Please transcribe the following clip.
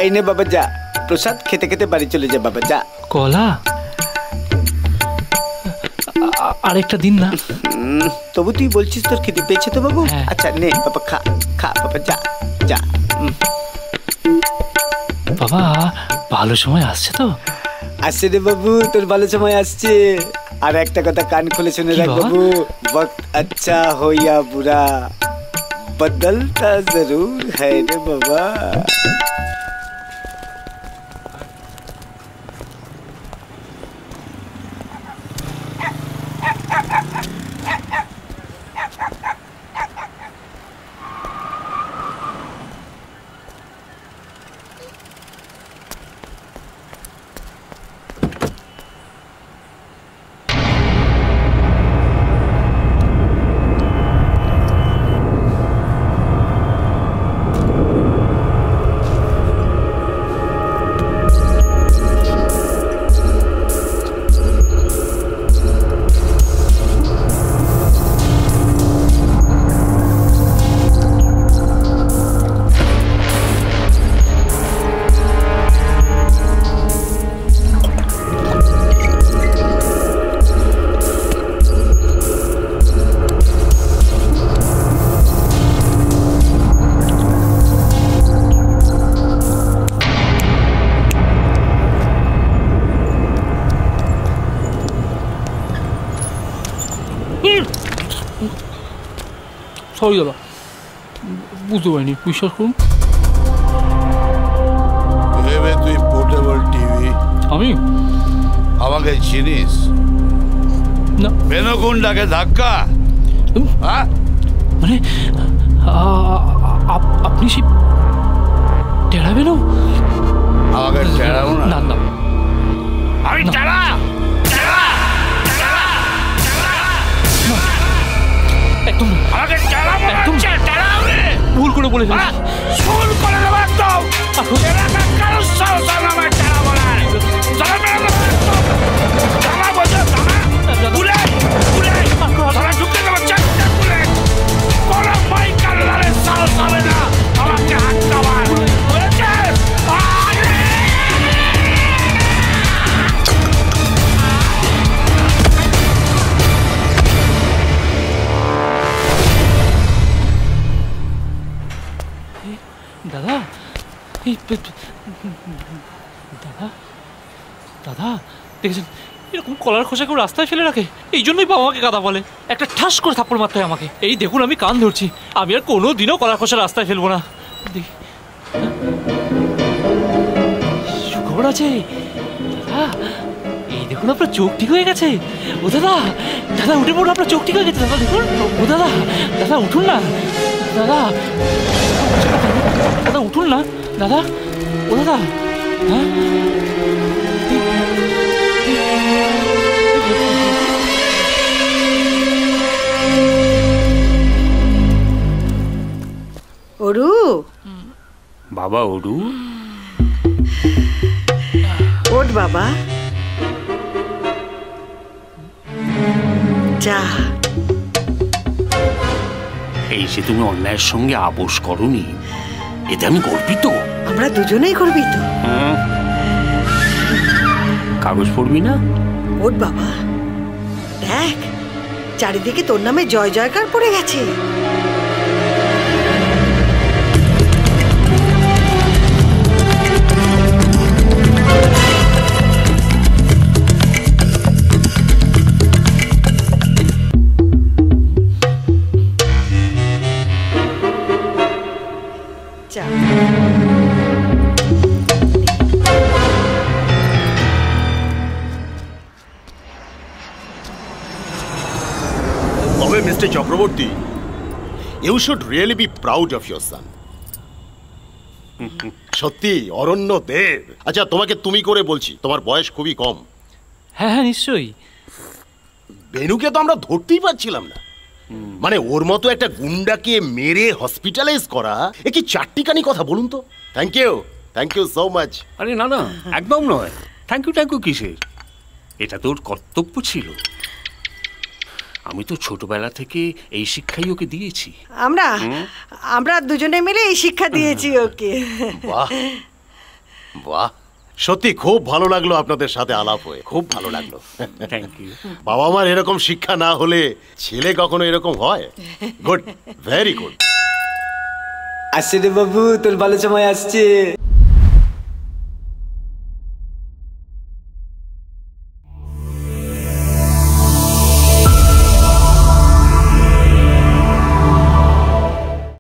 এই নে বাবা যা, প্রসাদ খেতে খেতে বাড়ি চলে যা বাবা যা। কলা আরেকটা দিন না। তবু তুই বলছিস তোর খিদে পেয়েছে তো বাবু। আচ্ছা নে বাবা খা খা বাবা যা যা। বাবা ভালো সময় আসছে তো? আসছে রে বাবু, তোর ভালো সময় আসছে। আর একটা কথা কান খুলে শুনে রাখ বাবু, वक्त अच्छा हो या बुरा बदलता जरूर है रे बाबा। সরি দাদা, বুঝতে পারিনি, বিশ্বাস করুন। ভেবে তুই পোর্টেবল টিভি আমি আমাকে চিনিস না? বেনকুন্ডাকে ধাক্কা মানে আপনি সে টেড়া বেনো? আমাকে টেড়াও না। না আমি টেড়া একদম আমাকে টেড়া একদম টেড়াও রে। ভুল করে বলে ফেলেছি। ভুল করে দেবো একদম। টেড়া কারো সাহস আমার টেড়া বলায়। যারা বেরোলো যারা বলছে যারা বুলে বুলে যারা ঢুকতে দেবো চারটে বুলে কোনো মাই কারণে সাহস হবে না আমাকে হাত দেওয়ার। বলেছে দাদা, দাদা দাদা দেখেছেন এরকম কলার খোসা কেউ রাস্তায় ফেলে রাখে? এই জন্যই বাবা আমাকে গাদা বলে। একটা ঠাস করে থাপ্পড় মারতে হয় আমাকে। এই দেখুন আমি কান ধরছি, আমি আর কোনো দিনও কলার খোসা রাস্তায় ফেলবো না। দেখি সুখবর আছে দাদা, এই দেখুন আপনার চোখ ঠিক হয়ে গেছে। ও দাদা, দাদা উঠে পড়ুন, আপনার চোখ ঠিক হয়ে গেছে দাদা, দেখুন। ও দাদা, দাদা উঠুন না দাদা, দাদা উঠুন না দাদা। ও দাদা, হ্যাঁ ওরু বাবা, ওরু ওঠ বাবা, যা। এই যে তুমি অন্যায়ের সঙ্গে আপোষ করনি, এতে আমি গর্বিত। আমরা দুজনেই গর্বিত। কাগজ পড়বি না? ওঠ বাবা, দেখ চারিদিকে তোর নামে জয় জয়কার পড়ে গেছে। Mr. Chakraborty, you should really be proud of your son. সত্যি অরণ্য দেব। আচ্ছা তোমাকে তুমি করে বলছি, তোমার বয়স খুবই কম। হ্যাঁ হ্যাঁ নিশ্চয়ই। বেনুকে তো আমরা ধরতেই পারছিলাম না। মানে ওর মতো একটা গুন্ডাকে মেরে হসপিটালাইজ করা, এ কি চারটিখানি কথা বলুন তো। Thank you so much. আরে না না, একদম নয়। থ্যাংক ইউ কিসের? এটা তোর কর্তব্য ছিল। আমি তো ছোটবেলা থেকে এই শিক্ষাই ওকে দিয়েছি। আমরা দুজনে মিলে এই শিক্ষা দিয়েছি ওকে। বাহ, বাহ, সত্যি খুব ভালো লাগলো আপনাদের সাথে আলাপ হয়ে, খুব ভালো লাগলো। Thank you. বাবা মার এরকম শিক্ষা না হলে ছেলে কখনো এরকম হয়? Good, very good. আসছে রে বাবু, তোর ভালো সময় আসছে।